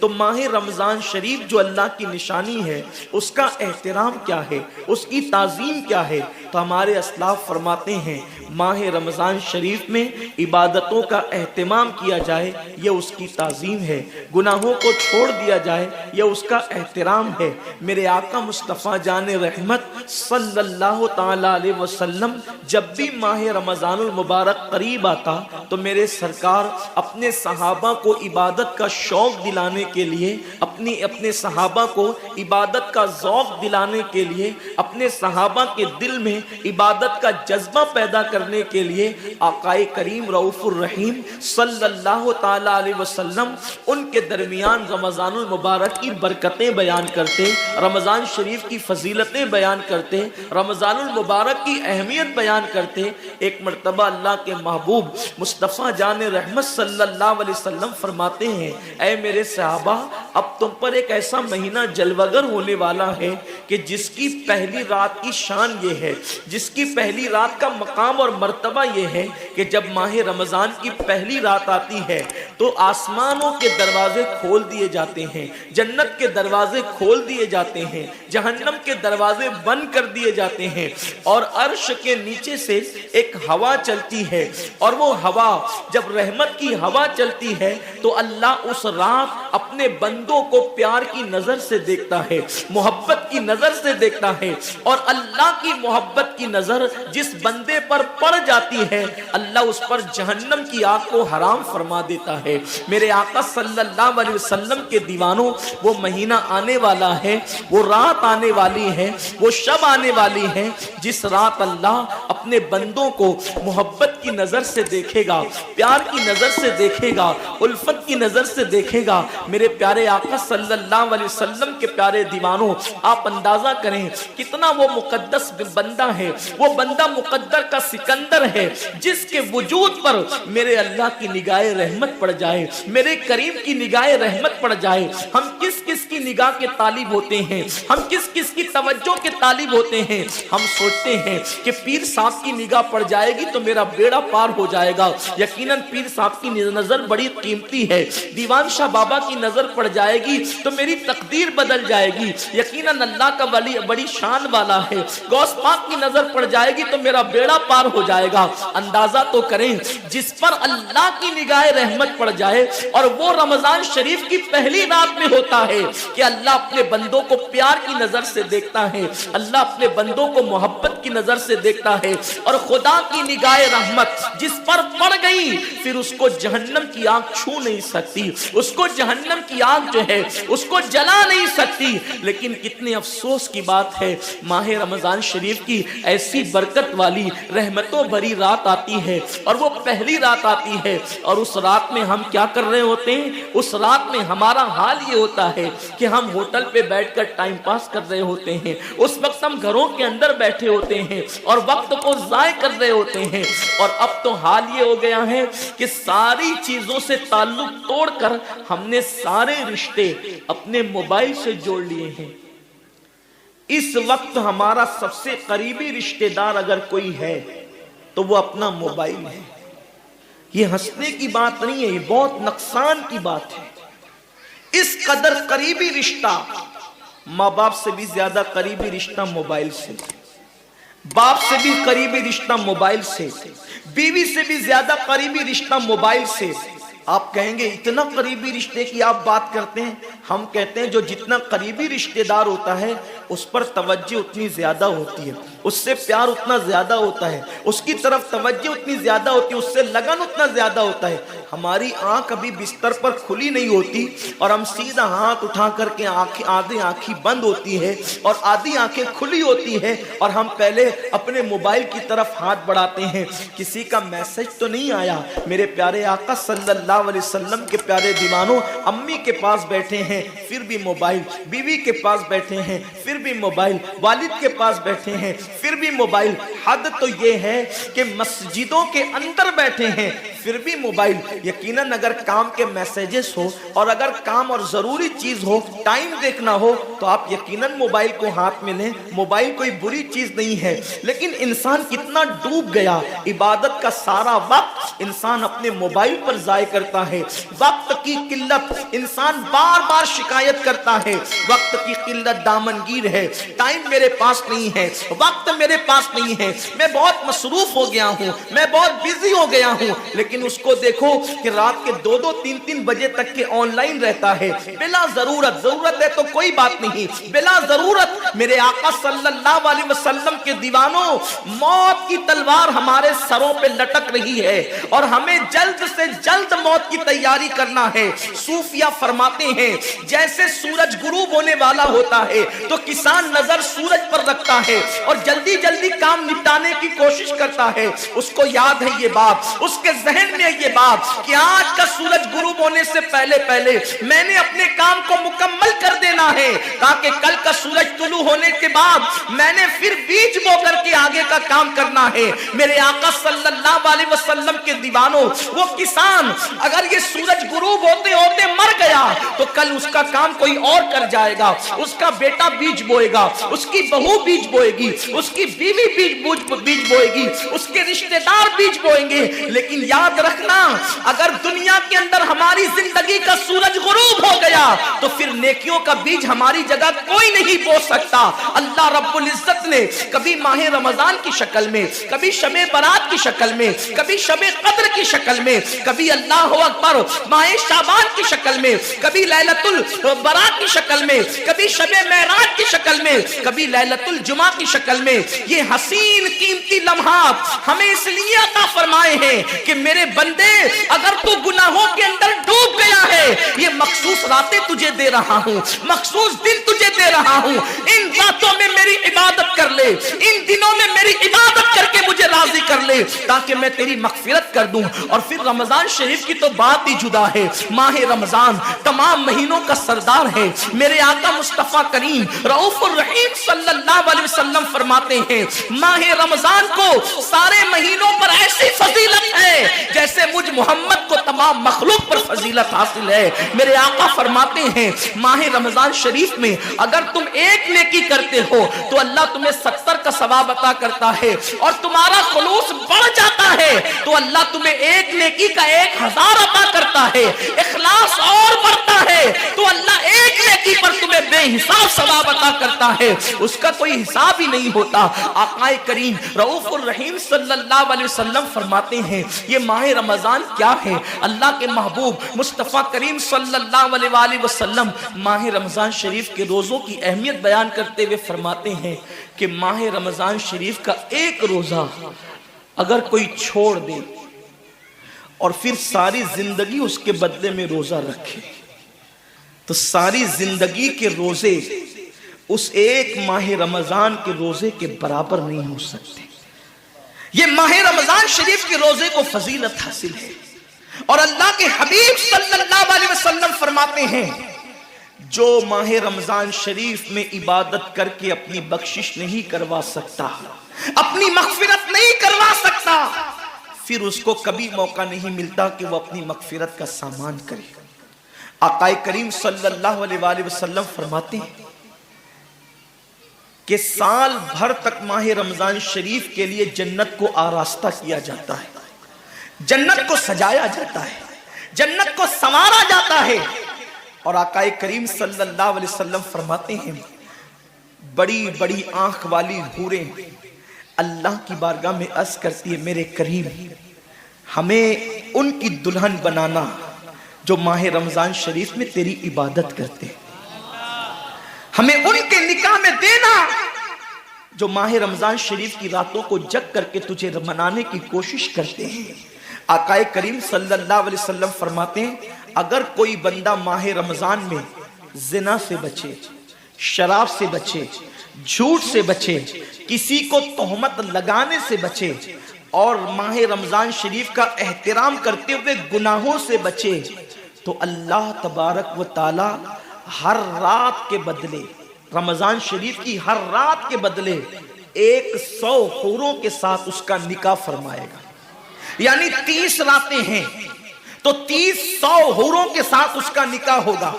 تو ماہ رمضان شریف جو اللہ کی نشانی ہے، اس کا احترام کیا ہے، اس کی تعظیم کیا ہے؟ تو ہمارے اسلاف فرماتے ہیں ماہ رمضان شریف میں عبادتوں کا اہتمام کیا جائے، یہ اس کی تعظیم ہے۔ گناہوں کو چھوڑ دیا جائے، یہ اس کا احترام ہے۔ میرے آقا مصطفیٰ جان رحمت صلی اللہ تعالی علیہ وسلم جب بھی ماہ رمضان المبارک قریب آتا تو میرے سرکار اپنے صحابہ کو عبادت کا شوق دلانے کے لیے، اپنے صحابہ کو عبادت کا ذوق دلانے کے لیے، اپنے صحابہ کے دل میں عبادت کا جذبہ پیدا کرنے کے لیے آقا کریم رؤوف الرحیم صلی اللہ تعالی علیہ وسلم ان کے درمیان رمضان المبارک کی برکتیں بیان کرتے، رمضان شریف کی فضیلتیں بیان کرتے، رمضان المبارک کی اہمیت بیان کرتے۔ ایک مرتبہ اللہ کے محبوب مصطفیٰ جان رحمت صلی اللہ علیہ وسلم فرماتے ہیں اے میرے صحابہ، اب تم پر ایک ایسا مہینہ جلوگر ہونے والا ہے کہ جس کی پہلی رات کی شان یہ ہے، جس کی پہلی رات کا مقام اور مرتبہ یہ ہے کہ جب ماہ رمضان کی پہلی رات آتی ہے تو آسمانوں کے دروازے کھول دیے جاتے ہیں، جنت کے دروازے کھول دیے جاتے ہیں، جہنم کے دروازے بند کر دیے جاتے ہیں، اور عرش کے نیچے سے ایک ہوا چلتی ہے، اور وہ ہوا جب رحمت کی ہوا چلتی ہے تو اللہ اس رات اپنے بندوں کو پیار کی نظر سے دیکھتا ہے، محبت کی نظر سے دیکھتا ہے، اور اللہ کی محبت کی نظر جس بندے پر پڑ جاتی ہے اللہ اس پر جہنم کی آگ کو حرام فرما دیتا ہے۔ میرے آقا صلی اللہ علیہ وسلم کے دیوانوں، وہ مہینہ آنے والا ہے، وہ رات آنے والی ہے، وہ شب آنے والی ہے جس رات اللہ اپنے بندوں کو محبت کی نظر سے دیکھے گا، پیار کی نظر سے دیکھے گا، الفت کی نظر سے دیکھے گا۔ میرے پیارے آقا صلی اللہ علیہ وسلم کے پیارے دیوانوں، آپ اندازہ کریں کتنا وہ مقدس بندہ ہے، وہ بندہ مقدر کا سکندر ہے جس کے وجود پر میرے اللہ کی نگاہ رحمت پڑ جائے، میرے کریم کی نگاہ رحمت پڑ جائے۔ ہم کس کس کی نگاہ کے طالب ہوتے ہیں، ہم کس کس کی توجہ کے طالب ہوتے ہیں؟ ہم سوچتے ہیں کہ پیر صاحب کی نگاہ پڑ جائے گی تو میرا بیڑا پار ہو جائے گا۔ یقیناً پیر صاحب کی نظر بڑی قیمتی ہے، دیوان شاہ بابا کی نظر پڑ جائے گی تو میری تقدیر بدل جائے گی۔ یقیناً اللہ کا ولی بڑی شان والا ہے، غوث پاک کی نظر پڑ جائے گی تو میرا بیڑا پار ہو جائے گا۔ اندازہ تو کریں جس پر اللہ کی نگاہ رحمت پڑ جائے، اور وہ رمضان شریف کی پہلی رات میں ہوتا ہے کہ اللہ اپنے بندوں کو پیار کی نظر سے دیکھتا ہے، اللہ اپنے بندوں کو محبت کی نظر سے دیکھتا ہے، اور خدا کی نگاہ رحمت جس پر پڑ گئی پھر اس کو جہنم کی آگ چھو نہیں سکتی، اس کو جہنم کی آگ جو ہے اس کو جلا نہیں سکتی۔ لیکن کتنے افسوس کی بات ہے، ماہ رمضان شریف کی ایسی برکت والی رحمتوں بھری رات آتی ہے، اور وہ پہلی رات آتی ہے، اور اس رات میں ہم کیا کر رہے ہوتے ہیں؟ اس رات میں ہمارا حال یہ ہوتا ہے کہ ہم ہوٹل پہ بیٹھ کر ٹائم پاس کر رہے ہوتے ہیں، اس وقت ہم گھروں کے اندر بیٹھے ہوتے ہیں اور وقت کو ضائع کر رہے ہوتے ہیں۔ اور اب تو حال یہ ہو گیا ہے کہ ساری چیزوں سے تعلق توڑ کر ہم نے سارے رشتے اپنے موبائل سے جوڑ لیے ہیں۔ اس وقت ہمارا سب سے قریبی رشتہ دار اگر کوئی ہے تو وہ اپنا موبائل ہے۔ یہ ہنسنے کی بات نہیں ہے، یہ بہت نقصان کی بات ہے۔ اس قدر قریبی رشتہ، ماں باپ سے بھی زیادہ قریبی رشتہ موبائل سے، باپ سے بھی قریبی رشتہ موبائل سے، بیوی سے بھی زیادہ قریبی رشتہ موبائل سے۔ آپ کہیں گے اتنا قریبی رشتے کی آپ بات کرتے ہیں؟ ہم کہتے ہیں جو جتنا قریبی رشتہ دار ہوتا ہے اس پر توجہ اتنی زیادہ ہوتی ہے، اس سے پیار اتنا زیادہ ہوتا ہے، اس کی طرف توجہ اتنی زیادہ ہوتی ہے، اس سے لگن اتنا زیادہ ہوتا ہے۔ ہماری آنکھ ابھی بستر پر کھلی نہیں ہوتی اور ہم سیدھا ہاتھ اٹھا کر کے آدھی آنکھیں بند ہوتی ہے اور آدھی آنکھیں کھلی ہوتی ہے، اور ہم پہلے اپنے موبائل کی طرف ہاتھ بڑھاتے ہیں۔ کسی کا میسج تو نہیں آیا؟ میرے پیارے آقا صلی اللہ علیہ وسلم کے پیارے دیوانوں، امی کے پاس بیٹھے ہیں پھر بھی موبائل، بیوی کے پاس بیٹھے ہیں پھر بھی موبائل، والد کے پاس بیٹھے ہیں پھر بھی موبائل. حد تو یہ ہے کہ مسجدوں کے اندر بیٹھے ہیں پھر بھی موبائل. یقیناً اگر کام کے میسیجز ہو اور اگر کام اور ضروری چیز ہو, ٹائم دیکھنا ہو, تو آپ یقیناً موبائل کو ہاتھ میں لیں. موبائل کوئی بری چیز نہیں ہے, لیکن انسان کتنا ڈوب گیا, عبادت کا سارا وقت انسان اپنے موبائل پر ضائع کرتا ہے. وقت کی قلت, انسان بار بار شکایت کرتا ہے, وقت کی قلت دامنگیر ہے, ٹائم میرے پاس نہیں ہے, وقت میرے پاس نہیں ہے, میں بہت مصروف ہو گیا ہوں, میں بہت بیزی ہو گیا ہوں. لیکن اس کو دیکھو کہ رات کے 2-3 بجے تک کے آن لائن رہتا ہے بلا ضرورت. ضرورت ہے تو کوئی بات نہیں, بلا ضرورت. میرے آقا صلی اللہ علیہ وسلم کے دیوانوں, موت کی تلوار ہمارے سروں پہ لٹک رہی ہے اور ہمیں جلد سے جلد موت کی تیاری کرنا ہے. صوفیہ فرماتے ہیں جیسے سورج غروب ہونے والا ہوتا ہے تو کسان نظر سورج پر رکھتا ہے اور جلدی جلدی کام نپٹانے کی کوشش کرتا ہے. اس کو یاد ہے یہ بات, اس کے ذہن میں یہ بات کہ آج کا سورج غروب ہونے سے پہلے میں نے اپنے کام کو مکمل کر دینا ہے تاکہ کل کا سورج طلوع ہونے کے بعد میں نے پھر بیج بو کر کے آگے کا کام کرنا ہے. میرے آقا صلی اللہ علیہ وسلم کے دیوانوں, وہ کسان اگر یہ سورج غروب ہوتے ہوتے مر گیا تو کل اس کا کام کوئی اور کر جائے گا. اس کا بیٹا بیج بوئے گا, اس کی بہو بیج بوئے گی, اس کی بیوی بیج بوئے گی, اس کے رشتہ دار بیج بوئیں گے. لیکن یاد رکھنا, اگر دنیا کے اندر ہماری زندگی کا سورج غروب ہو گیا تو پھر نیکیوں کا بیج ہماری جگہ کوئی نہیں بو سکتا. اللہ رب العزت نے کبھی ماہ رمضان کی شکل میں, کبھی شب برات کی شکل میں, کبھی شب قدر کی شکل میں, کبھی اللہ اکبر ماہ شعبان کی شکل میں, کبھی لیلۃ البراۃ کی شکل میں, کبھی شب معراج کی شکل میں, کبھی لیلۃ الجمعہ کی شکل میں یہ حسین قیمتی لمحات ہمیں اس لیے عطا فرمائے ہیں کہ میرے بندے اگر تو گناہوں کے اندر ڈوب گیا ہے, یہ مخصوص راتیں تجھے دے رہا ہوں, مخصوص دن تجھے دے رہا ہوں, ان راتوں میں میری عبادت کر لے, ان دنوں میں میری عبادت کر کے مجھے راضی کر لے تاکہ میں تیری مغفرت کر دوں. اور پھر رمضان شریف کی تو بات ہی جدا ہے. ماہ رمضان تمام مہینوں کا سردار ہے. میرے آقا مصطفیٰ کریم رؤوف الرحیم صلی اللہ علیہ وسلم فرماتے ہیں ماہ رمضان کو سارے مہینوں پر ایسی فضیلت ہے جیسے مجھ محمد کو تمام مخلوق پر فضیلت حاصل ہے. میرے آقا فرماتے ہیں ماہ رمضان شریف میں اگر تم ایک نیکی کرتے ہو تو اللہ تمہیں 70 کا ثواب عطا کرتا ہے, اور تمہارا خلوص بڑھ جاتا ہے تو اللہ تمہیں ایک نیکی کا 1000 عطا کرتا ہے. اخلاص اور بڑھتا ہے تو اللہ ایک نیکی پر تمہیں بے حساب ثواب عطا کرتا ہے, اس کا کوئی حساب ہی نہیں ہوتا. آقا کریم رؤوف الرحیم صلی اللہ علیہ وسلم فرماتے ہیں یہ ماہ رمضان کیا ہے. اللہ کے محبوب مصطفیٰ کریم صلی اللہ علیہ وسلم ماہ رمضان شریف کے روزوں کی اہمیت بیان کرتے ہوئے فرماتے ہیں کہ ماہ رمضان شریف کا ایک روزہ اگر کوئی چھوڑ دے اور پھر ساری زندگی اس کے بدلے میں روزہ رکھے تو ساری زندگی کے روزے اس ایک ماہ رمضان کے روزے کے برابر نہیں ہو سکتے. یہ ماہ رمضان شریف کے روزے کو فضیلت حاصل ہے. اور اللہ کے حبیب صلی اللہ علیہ وسلم فرماتے ہیں جو ماہ رمضان شریف میں عبادت کر کے اپنی بخشش نہیں کروا سکتا, اپنی مغفرت نہیں کروا سکتا, پھر اس کو کبھی موقع نہیں ملتا کہ وہ اپنی مغفرت کا سامان کرے. آقا کریم صلی اللہ علیہ وسلم فرماتے ہیں کہ سال بھر تک ماہ رمضان شریف کے لیے جنت کو آراستہ کیا جاتا ہے, جنت کو سجایا جاتا ہے, جنت کو سنوارا جاتا ہے. اور آقا کریم صلی اللہ علیہ وسلم فرماتے ہیں بڑی بڑی آنکھ والی حوریں اللہ کی بارگاہ میں عرض کرتی ہے میرے کریم ہمیں ان کی دلہن بنانا جو ماہ رمضان شریف میں تیری عبادت کرتے ہیں, ہمیں ان کے نکاح میں دینا جو ماہ رمضان شریف کی راتوں کو جگ کر کے تجھے منانے کی کوشش کرتے ہیں. آقا کریم صلی اللہ علیہ وسلم فرماتے ہیں اگر کوئی بندہ ماہ رمضان میں زنا سے بچے, شراب سے بچے, جھوٹ سے بچے, کسی کو تہمت لگانے سے بچے اور ماہ رمضان شریف کا احترام کرتے ہوئے گناہوں سے بچے تو اللہ تبارک و تعالی ہر رات کے بدلے, رمضان شریف کی ہر رات کے بدلے 100 حوروں کے ساتھ اس کا نکاح فرمائے گا، یعنی 30 راتیں ہیں تو 100 حوروں کے ساتھ اس کا نکاح ہوگا۔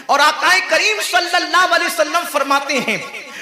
اور آقا کریم صلی اللہ علیہ وسلم فرماتے ہیں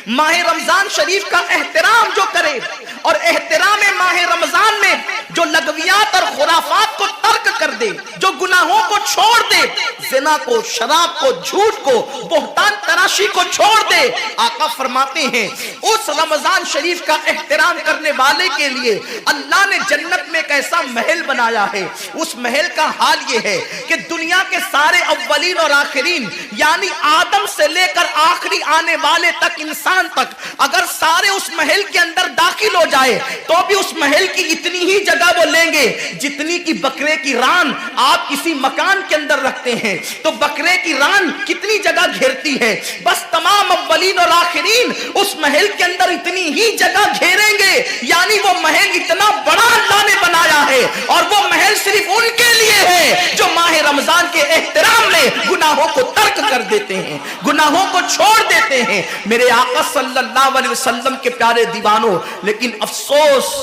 ماہ رمضان شریف کا احترام جو کرے اور احترام ماہ رمضان میں جو لغویات اور خرافات کو ترک کر دے، جو گناہوں کو چھوڑ دے، زنا کو، شراب کو، جھوٹ کو، بہتان تراشی کو چھوڑ دے، آقا فرماتے ہیں اس رمضان شریف کا احترام کرنے والے کے لیے اللہ نے جنت میں ایک ایسا محل بنایا ہے۔ اس محل کا حال یہ ہے کہ دنیا کے سارے اولین اور آخرین، یعنی آدم سے لے کر آخری آنے والے تک، انسان تک، اگر سارے اس محل کے اندر داخل ہو جائے تو بھی اس محل کی اتنی ہی جگہ وہ لیں گے جتنی کی بکرے کی ران آپ کسی مکان کے اندر رکھتے ہیں۔ تو بکرے کی ران کتنی جگہ گھیرتی ہے؟ بس تمام اولین اور آخرین اس محل کے اندر اتنی ہی جگہ گھیریں گے، یعنی وہ محل اتنا بڑا اللہ نے بنایا ہے، اور وہ محل صرف ان کے لیے ہے جو ماہ رمضان کے احترام میں گناہوں کو ترک کر دیتے ہیں، گناہوں کو چھوڑ دیتے ہیں۔ میرے آقا صلی اللہ علیہ وسلم کے پیارے دیوانوں، لیکن افسوس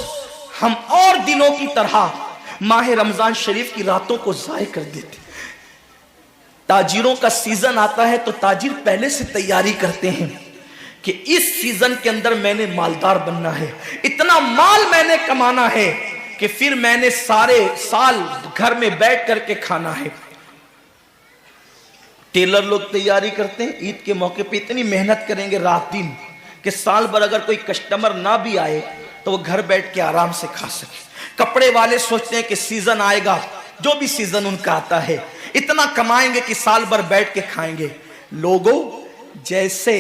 ہم اور دنوں کی طرح ماہ رمضان شریف کی راتوں کو ضائع کر دیتے۔ تاجروں کا سیزن آتا ہے تو تاجر پہلے سے تیاری کرتے ہیں کہ اس سیزن کے اندر میں نے مالدار بننا ہے، اتنا مال میں نے کمانا ہے کہ پھر میں نے سارے سال گھر میں بیٹھ کر کے کھانا ہے۔ ٹیلر لوگ تیاری کرتے ہیں، عید کے موقع پہ اتنی محنت کریں گے رات دن کہ سال بھر اگر کوئی کسٹمر نہ بھی آئے تو وہ گھر بیٹھ کے آرام سے کھا سکے۔ کپڑے والے سوچتے ہیں کہ سیزن آئے گا، جو بھی سیزن ان کا آتا ہے اتنا کمائیں گے کہ سال بھر بیٹھ کے کھائیں گے۔ لوگوں، جیسے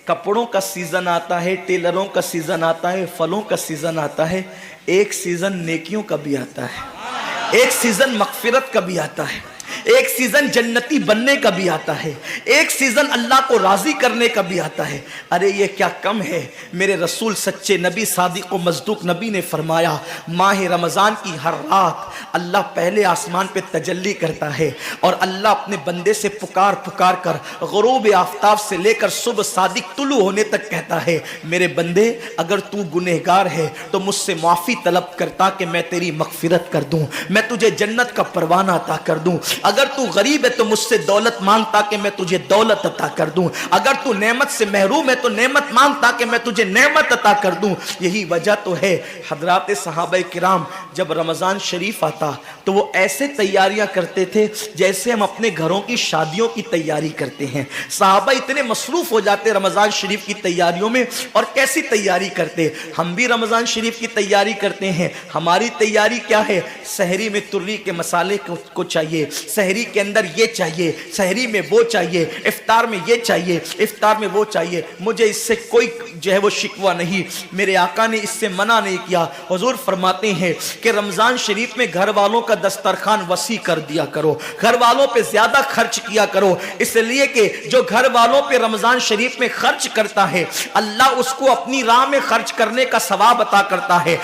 کپڑوں کا سیزن آتا ہے، ٹیلروں کا سیزن آتا ہے، پھلوں کا سیزن آتا ہے، ایک سیزن نیکیوں کا بھی آتا ہے، ایک سیزن مغفرت کا بھی آتا ہے، ایک سیزن جنتی بننے کا بھی آتا ہے، ایک سیزن اللہ کو راضی کرنے کا بھی آتا ہے۔ ارے یہ کیا کم ہے؟ میرے رسول سچے نبی صادق و مصدوق نبی نے فرمایا ماہ رمضان کی ہر رات اللہ پہلے آسمان پہ تجلی کرتا ہے اور اللہ اپنے بندے سے پکار پکار کر غروب آفتاب سے لے کر صبح صادق طلوع ہونے تک کہتا ہے میرے بندے اگر تو گنہگار ہے تو مجھ سے معافی طلب کرتا کہ میں تیری مغفرت کر دوں، میں تجھے جنت کا پروانہ عطا کر دوں۔ اگر تو غریب ہے تو مجھ سے دولت مانگتا کہ میں تجھے دولت عطا کر دوں، اگر تو نعمت سے محروم ہے تو نعمت مانگتا کہ میں تجھے نعمت عطا کر دوں۔ یہی وجہ تو ہے حضرات صحابہ کرام جب رمضان شریف آتا تو وہ ایسے تیاریاں کرتے تھے جیسے ہم اپنے گھروں کی شادیوں کی تیاری کرتے ہیں۔ صحابہ اتنے مصروف ہو جاتے رمضان شریف کی تیاریوں میں، اور کیسی تیاری کرتے؟ ہم بھی رمضان شریف کی تیاری کرتے ہیں۔ ہماری تیاری کیا ہے؟ سحری میں تری کے مسالے کو چاہیے، سحری کے اندر یہ چاہیے، سحری میں وہ چاہیے، افطار میں یہ چاہیے، افطار میں وہ چاہیے۔ مجھے اس سے کوئی جو ہے وہ شکوہ نہیں، میرے آقا نے اس سے منع نہیں کیا۔ حضور فرماتے ہیں کہ رمضان شریف میں گھر والوں کا دسترخوان وسیع کر دیا کرو، گھر والوں پہ زیادہ خرچ کیا کرو، اس لیے کہ جو گھر والوں پہ رمضان شریف میں خرچ کرتا ہے اللہ اس کو اپنی راہ میں خرچ کرنے کا ثواب عطا کرتا ہے۔